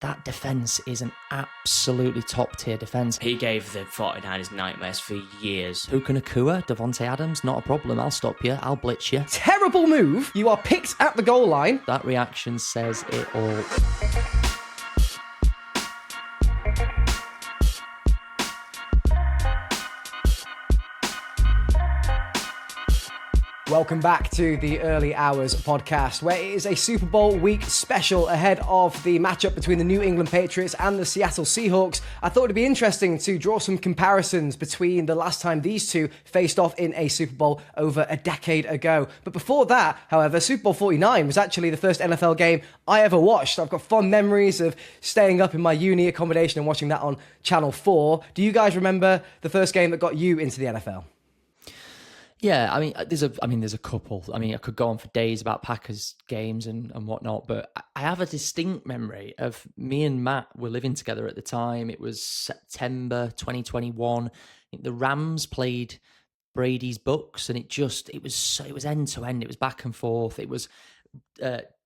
that defence is an absolutely top-tier defence. He gave the 49ers nightmares for years. Puka Nacua, Devontae Adams, not a problem. I'll stop you. I'll blitz you. Terrible move. You are picked at the goal line. That reaction says it all. Welcome back to the Early Hours podcast, where it is a Super Bowl week special ahead of the matchup between the New England Patriots and the Seattle Seahawks. I thought it'd be interesting to draw some comparisons between the last time these two faced off in a Super Bowl over a decade ago. But before that, however, Super Bowl 49 was actually the first NFL game I ever watched. I've got fond memories of staying up in my uni accommodation and watching that on Channel 4. Do you guys remember the first game that got you into the NFL? Yeah, there's a couple. I could go on for days about Packers games and whatnot, but I have a distinct memory of me and Matt were living together at the time. It was September 2021. I think the Rams played Brady's Bucks, and it was end to end. It was back and forth. It was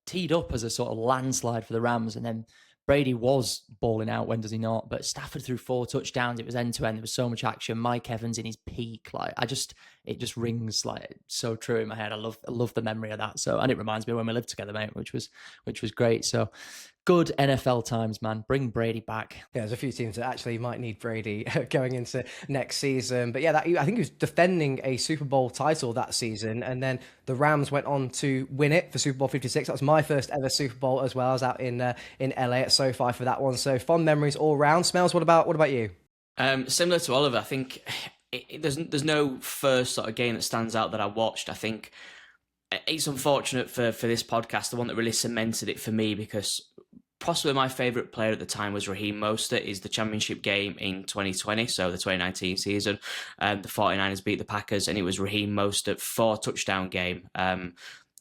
teed up as a sort of landslide for the Rams, and then Brady was balling out, when does he not? But Stafford threw 4 touchdowns. It was end to end. There was so much action. Mike Evans in his peak. It just rings like so true in my head. I love the memory of that. So, and it reminds me when we lived together, mate, which was great. So, good NFL times, man. Bring Brady back. Yeah, there's a few teams that actually might need Brady going into next season. But yeah, I think he was defending a Super Bowl title that season. And then the Rams went on to win it for Super Bowl 56. That was my first ever Super Bowl as well. I was out in LA at SoFi for that one. So fond memories all round. Smells, what about you? Similar to Oliver, I think there's no first sort of game that stands out that I watched. I think it's unfortunate for this podcast, the one that really cemented it for me, because possibly my favourite player at the time was Raheem Mostert. Is the championship game in 2020, so the 2019 season. The 49ers beat the Packers, and it was Raheem Mostert 4-touchdown game.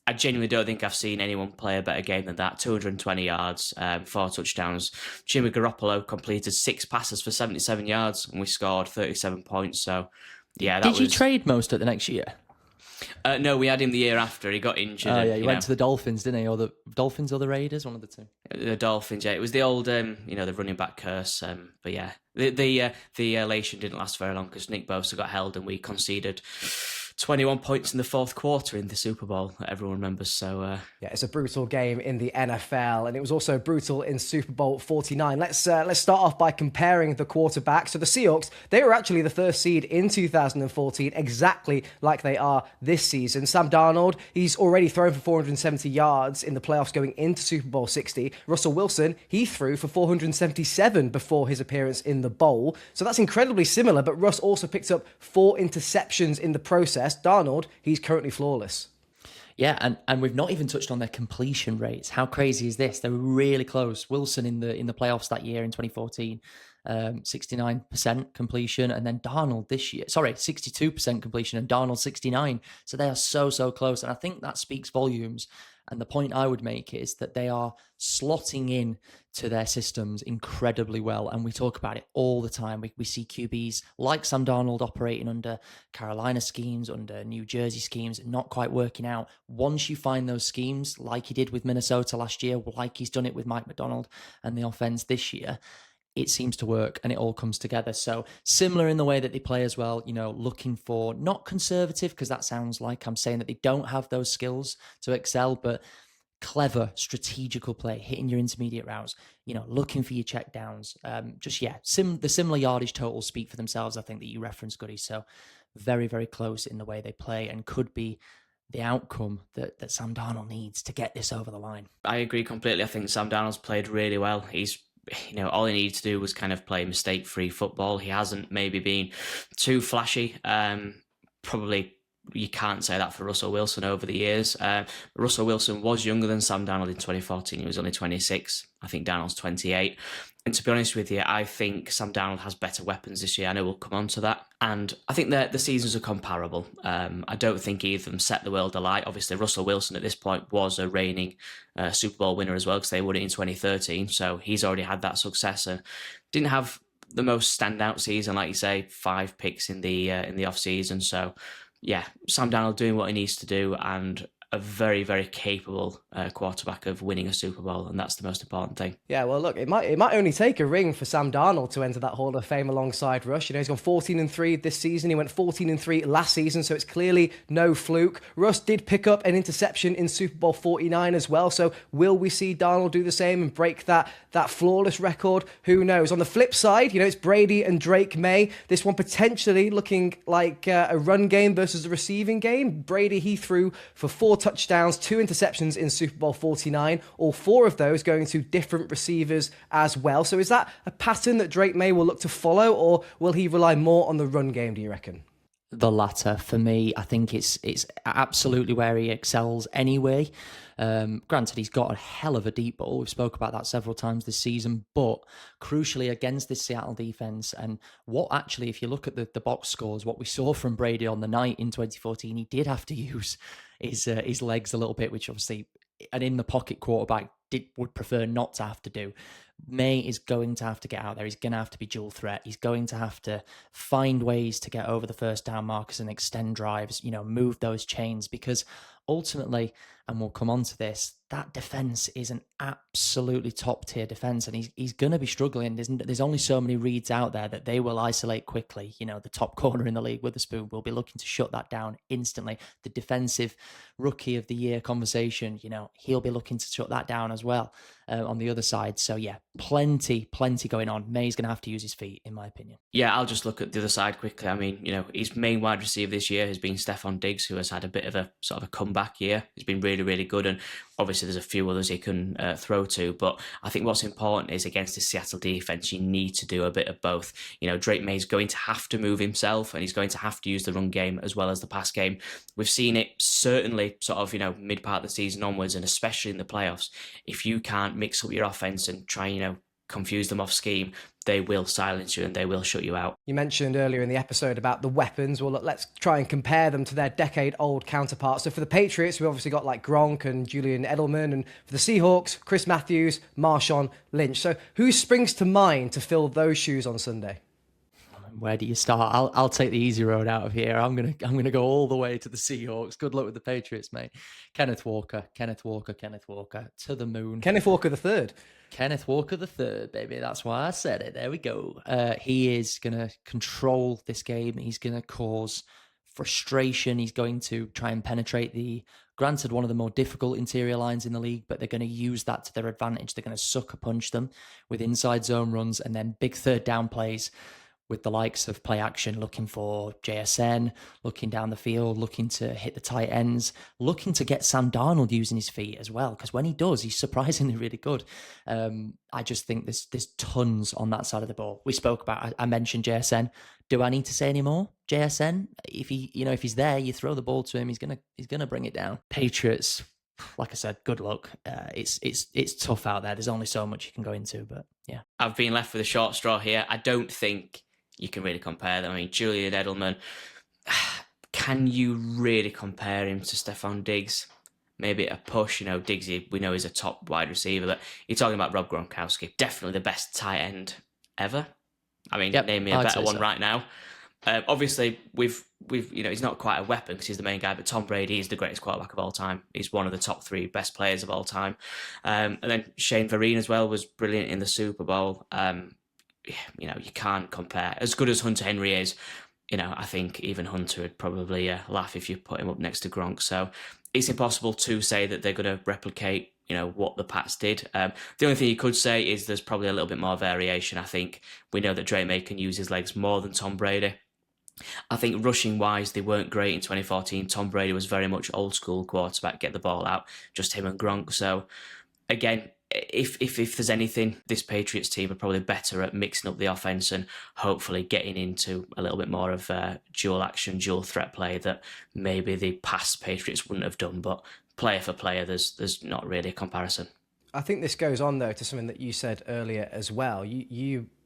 I genuinely don't think I've seen anyone play a better game than that. 220 yards, 4 touchdowns. Jimmy Garoppolo completed 6 passes for 77 yards, and we scored 37 points. So, yeah, Did you trade Mostert the next year? No, we had him the year after. He got injured. Oh, yeah, he went to the Dolphins, didn't he? Or the Dolphins or the Raiders, one of the two. The Dolphins, yeah. It was the old, the running back curse. But yeah, the elation didn't last very long because Nick Bosa got held and we conceded 21 points in the fourth quarter in the Super Bowl, everyone remembers. So yeah, it's a brutal game in the NFL, and it was also brutal in Super Bowl 49. Let's start off by comparing the quarterbacks. So the Seahawks, they were actually the first seed in 2014, exactly like they are this season. Sam Darnold, he's already thrown for 470 yards in the playoffs going into Super Bowl 60. Russell Wilson, he threw for 477 before his appearance in the bowl. So that's incredibly similar, but Russ also picked up 4 interceptions in the process. Darnold, he's currently flawless. Yeah, and we've not even touched on their completion rates. How crazy is this? They were really close. Wilson in the playoffs that year in 2014, 69% completion, and then Darnold this year, 62% completion, and Darnold 69%. So they are so close, and I think that speaks volumes. And the point I would make is that they are slotting in to their systems incredibly well. And we talk about it all the time. We see QBs like Sam Darnold operating under Carolina schemes, under New Jersey schemes, not quite working out. Once you find those schemes, like he did with Minnesota last year, like he's done it with Mike McDonald and the offense this year, it seems to work and it all comes together. So similar in the way that they play as well, looking for not conservative, because that sounds like I'm saying that they don't have those skills to excel, but clever, strategical play, hitting your intermediate routes, looking for your check downs. The similar yardage totals speak for themselves, I think, that you referenced, Goody. So very, very close in the way they play and could be the outcome that Sam Darnold needs to get this over the line. I agree completely. I think Sam Darnold's played really well. He's all he needed to do was kind of play mistake-free football. He hasn't maybe been too flashy. Probably you can't say that for Russell Wilson over the years. Russell Wilson was younger than Sam Darnold in 2014. He was only 26. I think Darnold's 28. And to be honest with you, I think Sam Darnold has better weapons this year. I know we'll come on to that. And I think that the seasons are comparable. I don't think either of them set the world alight. Obviously, Russell Wilson at this point was a reigning Super Bowl winner as well, because they won it in 2013. So he's already had that success and didn't have the most standout season, like you say, 5 picks in the off season. So yeah, Sam Darnold doing what he needs to do, and a very, very capable quarterback of winning a Super Bowl, and that's the most important thing. Yeah, well, look, it might only take a ring for Sam Darnold to enter that Hall of Fame alongside Russ. You know, he's gone 14-3 this season. He went 14-3 last season, so it's clearly no fluke. Russ did pick up an interception in Super Bowl 49 as well. So will we see Darnold do the same and break that flawless record? Who knows? On the flip side, you know, it's Brady and Drake May. This one potentially looking like a run game versus a receiving game. Brady, he threw for 4 touchdowns, 2 interceptions in Super Bowl 49, all 4 of those going to different receivers as well. So is that a pattern that Drake May will look to follow, or will he rely more on the run game, do you reckon? The latter for me. I think it's absolutely where he excels anyway. Granted, he's got a hell of a deep ball. We've spoke about that several times this season, but crucially against this Seattle defense, and what actually, if you look at the box scores, what we saw from Brady on the night in 2014, he did have to use his legs a little bit, which obviously an in the pocket quarterback would prefer not to have to do. May is going to have to get out there. He's going to have to be dual threat. He's going to have to find ways to get over the first down markers and extend drives, you know, move those chains, because ultimately, and we'll come on to this, that defense is an absolutely top tier defense, and he's going to be struggling. There's only so many reads out there that they will isolate quickly. You know, the top corner in the league, Witherspoon, will be looking to shut that down instantly. The defensive rookie of the year conversation, you know, he'll be looking to shut that down as well on the other side. So yeah, plenty going on. May's going to have to use his feet, in my opinion. Yeah, I'll just look at the other side quickly. I mean, you know, his main wide receiver this year has been Stephon Diggs, who has had a bit of a sort of a comeback year. He's been really, really good, and obviously there's a few others he can throw to. But I think what's important is against the Seattle defense, you need to do a bit of both. You know, Drake May's going to have to move himself, and he's going to have to use the run game as well as the pass game. We've seen it certainly sort of, you know, mid part of the season onwards, and especially in the playoffs. If you can't mix up your offense and try, you know, confuse them off scheme, they will silence you and they will shut you out. You mentioned earlier in the episode about the weapons. Well, look, let's try and compare them to their decade-old counterparts. So for the Patriots, we obviously got like Gronk and Julian Edelman, and for the Seahawks, Chris Matthews, Marshawn Lynch. So who springs to mind to fill those shoes on Sunday? Where do you start? I'll take the easy road out of here. I'm gonna go all the way to the Seahawks. Good luck with the Patriots, mate. Kenneth Walker to the moon. Kenneth Walker III. Kenneth Walker III, baby. That's why I said it. There we go. He is gonna control this game. He's gonna cause frustration. He's going to try and penetrate granted, one of the more difficult interior lines in the league, but they're going to use that to their advantage. They're going to sucker punch them with inside zone runs and then big third down plays with the likes of play action, looking for JSN, looking down the field, looking to hit the tight ends, looking to get Sam Darnold using his feet as well, because when he does, he's surprisingly really good. I just think there's tons on that side of the ball. We spoke about, I mentioned JSN. Do I need to say any more? JSN, if he's there, you throw the ball to him, he's gonna bring it down. Patriots, like I said, good luck. It's tough out there. There's only so much you can go into, but yeah. I've been left with a short straw here. I don't think you can really compare them. I mean, Julian Edelman, can you really compare him to Stephon Diggs? Maybe a push, you know, Diggs, we know he's a top wide receiver, but you're talking about Rob Gronkowski, definitely the best tight end ever. I mean, name me a better one right now. Obviously, we've you know, he's not quite a weapon because he's the main guy, but Tom Brady is the greatest quarterback of all time. He's one of the top 3 best players of all time. And then Shane Vereen as well was brilliant in the Super Bowl. You know, you can't compare. As good as Hunter Henry is, you know, I think even Hunter would probably laugh if you put him up next to Gronk. So it's impossible to say that they're going to replicate, you know, what the Pats did. The only thing you could say is there's probably a little bit more variation. I think we know that Drake May can use his legs more than Tom Brady. I think rushing wise, they weren't great in 2014. Tom Brady was very much old school quarterback, get the ball out, just him and Gronk. So again, if there's anything, this Patriots team are probably better at mixing up the offense and hopefully getting into a little bit more of dual action, dual threat play that maybe the past Patriots wouldn't have done. But player for player, there's not really a comparison. I think this goes on though to something that you said earlier as well.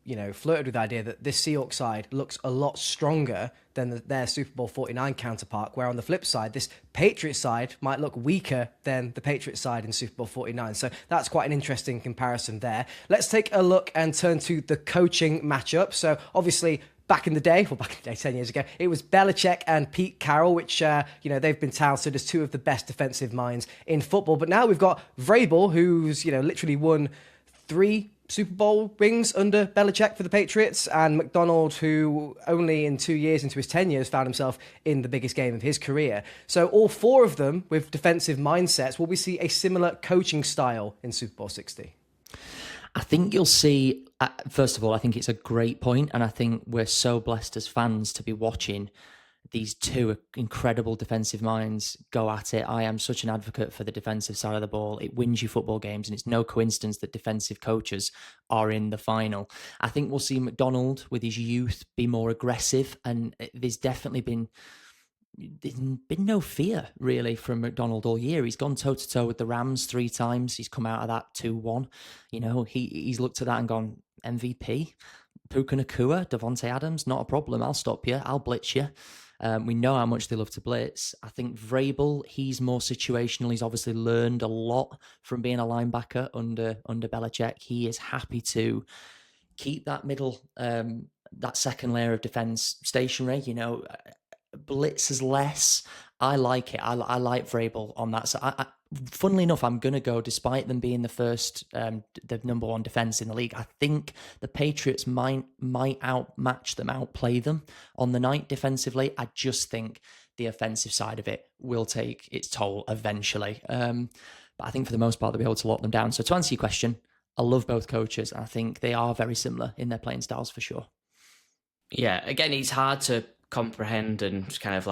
You know, flirted with the idea that this Seahawks side looks a lot stronger than their Super Bowl 49 counterpart, where on the flip side, this Patriots side might look weaker than the Patriots side in Super Bowl 49. So that's quite an interesting comparison there. Let's take a look and turn to the coaching matchup. So obviously, back in the day, 10 years ago, it was Belichick and Pete Carroll, which, they've been touted as two of the best defensive minds in football. But now we've got Vrabel, who's, literally won 3 Super Bowl rings under Belichick for the Patriots, and McDonald, who only in 2 years into his tenure found himself in the biggest game of his career. So all 4 of them with defensive mindsets. Will we see a similar coaching style in Super Bowl 60? I think you'll see, first of all, I think it's a great point, and I think we're so blessed as fans to be watching these 2 incredible defensive minds go at it. I am such an advocate for the defensive side of the ball. It wins you football games, and it's no coincidence that defensive coaches are in the final. I think we'll see McDonald with his youth be more aggressive, and there's been no fear really from McDonald all year. He's gone toe to toe with the Rams 3 times. He's come out of that 2-1. He's looked at that and gone, MVP, Puka Nacua, Devontae Adams, not a problem. I'll stop you. I'll blitz you. We know how much they love to blitz. I think Vrabel, he's more situational. He's obviously learned a lot from being a linebacker under Belichick. He is happy to keep that middle, that second layer of defense stationary. Blitzes less. I like it. I like Vrabel on that. So, funnily enough, I'm going to go, despite them being the number 1 defense in the league, I think the Patriots might outmatch them, outplay them on the night defensively. I just think the offensive side of it will take its toll eventually. But I think for the most part, they'll be able to lock them down. So to answer your question, I love both coaches. I think they are very similar in their playing styles for sure. Yeah, again, it's hard to comprehend and just kind of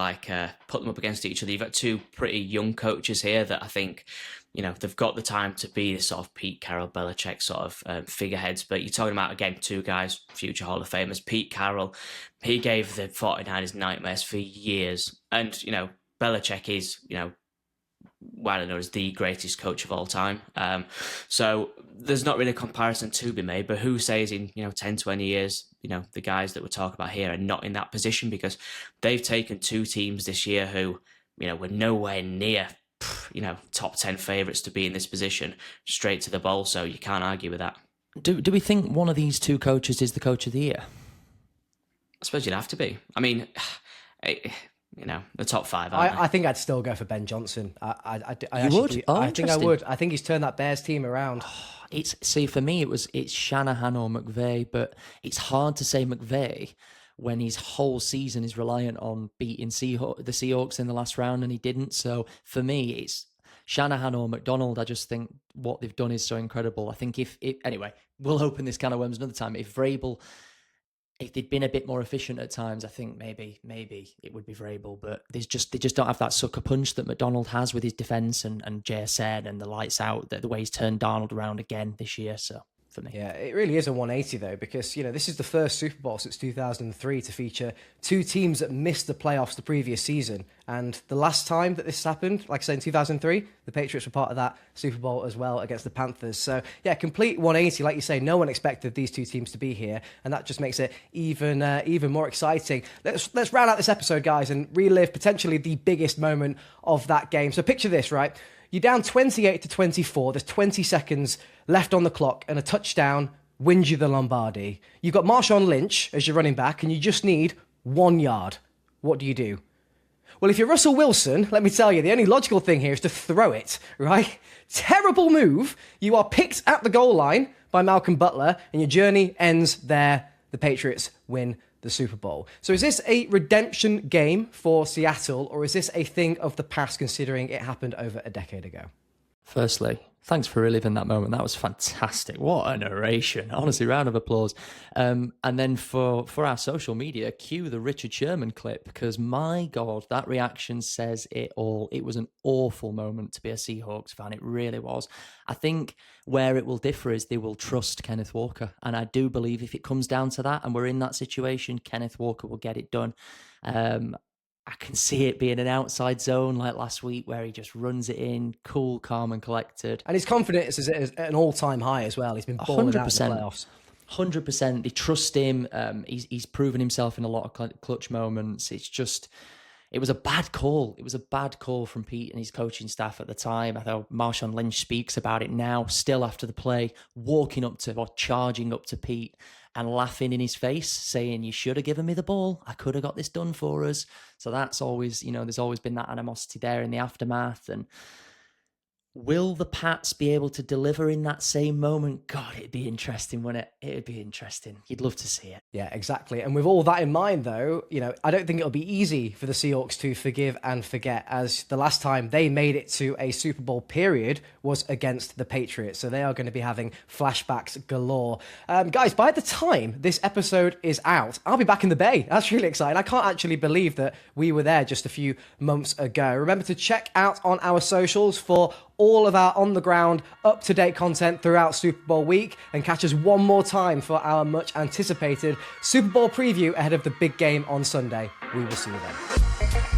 put them up against each other. You've got 2 pretty young coaches here that I think, they've got the time to be this sort of Pete Carroll, Belichick sort of figureheads. But you're talking about, again, 2 guys, future Hall of Famers. Pete Carroll, he gave the 49ers nightmares for years. And, Belichick is, well known as the greatest coach of all time. So there's not really a comparison to be made, but who says in, 10, 20 years, the guys that we're talking about here are not in that position, because they've taken 2 teams this year who, were nowhere near, top 10 favourites to be in this position, straight to the bowl. So you can't argue with that. Do we think one of these 2 coaches is the coach of the year? I suppose you'd have to be. I mean, the top 5. I think I'd still go for Ben Johnson. I would? I think I would. I think he's turned that Bears team around. For me, it's Shanahan or McVay, but it's hard to say McVay when his whole season is reliant on beating the Seahawks in the last round, and he didn't. So for me, it's Shanahan or McDonald. I just think what they've done is so incredible. I think anyway, we'll open this can of worms another time. If they'd been a bit more efficient at times, I think maybe it would be Vrabel. But they just don't have that sucker punch that McDonald has with his defense and JSN and the lights out, the way he's turned Darnold around again this year. So for me, yeah, it really is a 180 though, because this is the first Super Bowl since 2003 to feature 2 teams that missed the playoffs the previous season. And the last time that this happened, like I said, in 2003, the Patriots were part of that Super Bowl as well against the Panthers. So yeah, complete 180. Like you say, no one expected these 2 teams to be here, and that just makes it even more exciting. Let's round out this episode, guys, and relive potentially the biggest moment of that game. So picture this, right? You're down 28-24. There's 20 seconds left on the clock, and a touchdown wins you the Lombardi. You've got Marshawn Lynch as your running back, and you just need 1 yard. What do you do? Well, if you're Russell Wilson, let me tell you, the only logical thing here is to throw it, right? Terrible move. You are picked at the goal line by Malcolm Butler, and your journey ends there. The Patriots win the Super Bowl. So is this a redemption game for Seattle, or is this a thing of the past, considering it happened over a decade ago? Firstly, thanks for reliving that moment. That was fantastic. What a narration. Honestly, round of applause. And then for our social media, cue the Richard Sherman clip, because my God, that reaction says it all. It was an awful moment to be a Seahawks fan. It really was. I think where it will differ is they will trust Kenneth Walker. And I do believe if it comes down to that and we're in that situation, Kenneth Walker will get it done. I can see it being an outside zone like last week where he just runs it in, cool, calm and collected. And his confidence is at an all-time high as well. He's been balling out in the playoffs. 100%. They trust him. He's proven himself in a lot of clutch moments. It's just, it was a bad call. It was a bad call from Pete and his coaching staff at the time. I thought Marshawn Lynch speaks about it now, still after the play, walking up to or charging up to Pete and laughing in his face, saying, "You should have given me the ball. I could have got this done for us." So that's always, there's always been that animosity there in the aftermath. And will the Pats be able to deliver in that same moment? God, it'd be interesting, wouldn't it? It'd be interesting. You'd love to see it. Yeah, exactly. And with all that in mind, though, I don't think it'll be easy for the Seahawks to forgive and forget, as the last time they made it to a Super Bowl period was against the Patriots. So they are going to be having flashbacks galore. Guys, by the time this episode is out, I'll be back in the Bay. That's really exciting. I can't actually believe that we were there just a few months ago. Remember to check out on our socials for all of our on-the-ground, up-to-date content throughout Super Bowl week, and catch us one more time for our much-anticipated Super Bowl preview ahead of the big game on Sunday. We will see you then.